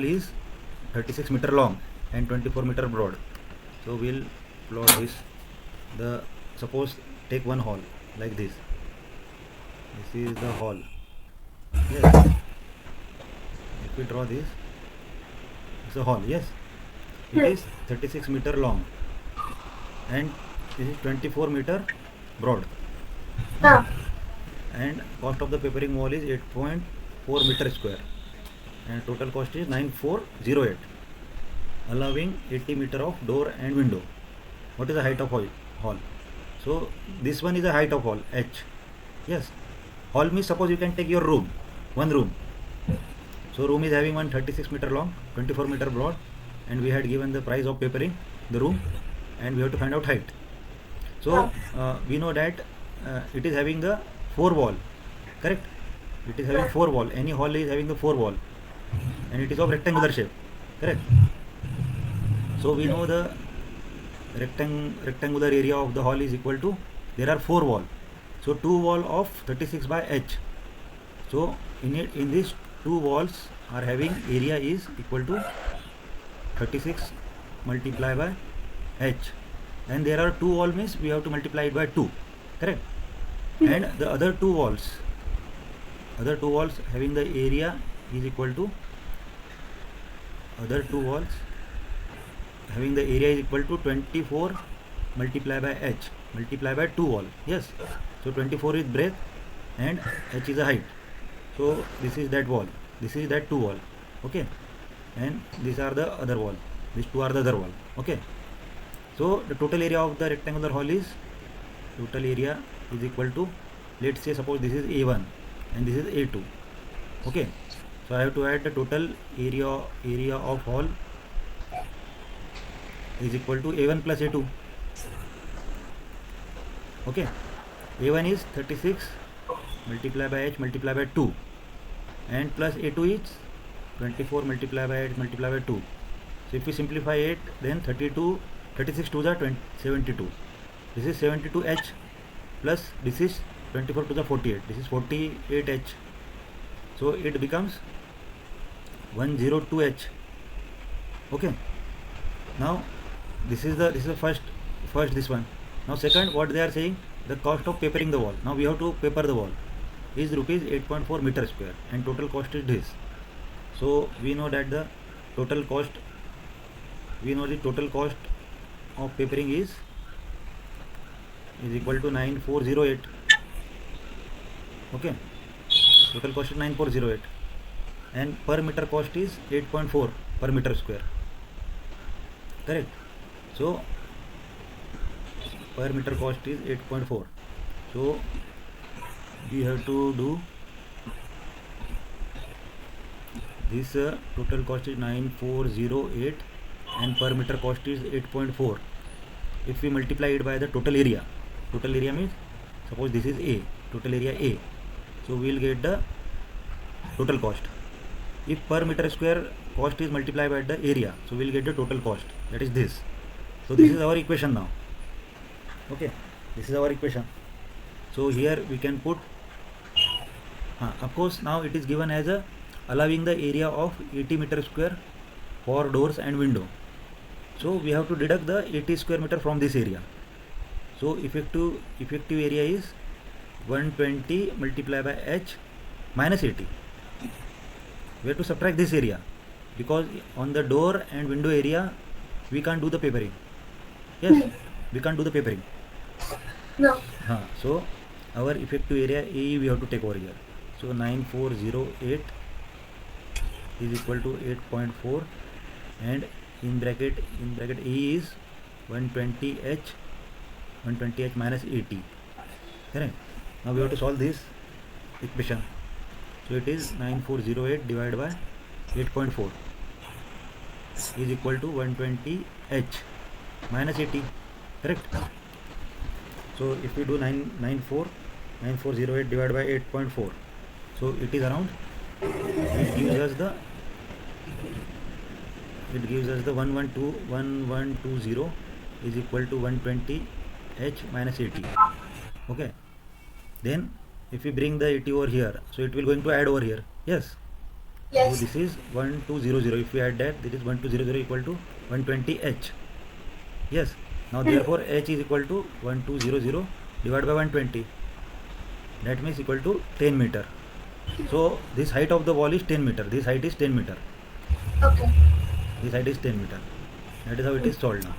is 36 meter long and 24 meter broad. So we'll plot this. Suppose take one hall like this. This is the hall. Yes. If we draw this, it's a hall. Yes. It is 36 meter long and this is 24 meter broad. And cost of the papering wall is 8.4 meter square. And total cost is 9408, allowing 80 meter of door and window. What is the height of hall? So this one is the height of hall, h. Yes, hall means suppose you can take your room, one room. So room is having 136 meter long, 24 meter broad, and we had given the price of papering the room, and we have to find out height. So we know that it is having the 4 wall, correct? It is having 4 wall. Any hall is having the 4 wall, and it is of rectangular shape, correct? So we know the rectangular area of the hall is equal to, there are 4 wall, so 2 wall of 36 by h. So in these 2 walls are having area is equal to 36 multiplied by h, and there are 2 wall means we have to multiply it by 2, correct? And the other two walls having the area is equal to, other 2 walls having the area is equal to 24 multiplied by h multiplied by 2 wall. Yes, so 24 is breadth and h is the height. So this is that wall, this is that 2 wall, okay, and these are the other wall, these 2 are the other wall, okay. So the total area of the rectangular hall is, total area is equal to, let's say suppose this is A1 and this is A2, okay. So I have to add the total area of hall is equal to A1 plus A2, okay. A1 is 36 multiplied by h multiplied by 2, and plus A2 is 24 multiplied by h multiplied by 2. So if we simplify it, then 36 to the 72. This is 72h plus this is 24 to the 48. This is 48h. So it becomes 102h. Okay. Now this is the first this one. Now second, what they are saying, the cost of papering the wall. Now we have to paper the wall is rupees 8.4 meter square, and total cost is this. So we know that the total cost of papering is equal to 9408. Okay, total cost is 9408, and per meter cost is 8.4 per meter square, correct? So per meter cost is 8.4. So we have to do this, total cost is 9408 and per meter cost is 8.4. if we multiply it by the total area means suppose this is A, total area A, so we will get the total cost. If per meter square cost is multiplied by the area, so we will get the total cost, that is this. So this is our equation now, okay, this is our equation. So here we can put, of course now it is given as a allowing the area of 80 meter square for doors and window. So we have to deduct the 80 square meter from this area. So effective area is 120 multiplied by h minus 80. We have to subtract this area because on the door and window area we can't do the papering. Yes, we can't do the papering. No. So our effective area A we have to take over here. So 9408 is equal to 8.4, and in bracket A is 120h minus 80, correct? Now we have to solve this equation. So it is 9408 divided by 8.4 is equal to 120h minus 80, correct? So if we do 9408 divided by 8.4, so it is around, it gives us the 1120 is equal to 120h minus 80, okay. Then if we bring the 80 over here, so it will going to add over here, yes, So Yes. this is 1200. If we add that, this is 1200 equal to 120 h. Yes. Now therefore h is equal to 1200 divided by 120. That means equal to 10 meter. So this height of the wall is 10 meter. This height is 10 meter. Okay. This height is 10 meter. That is how it is solved now.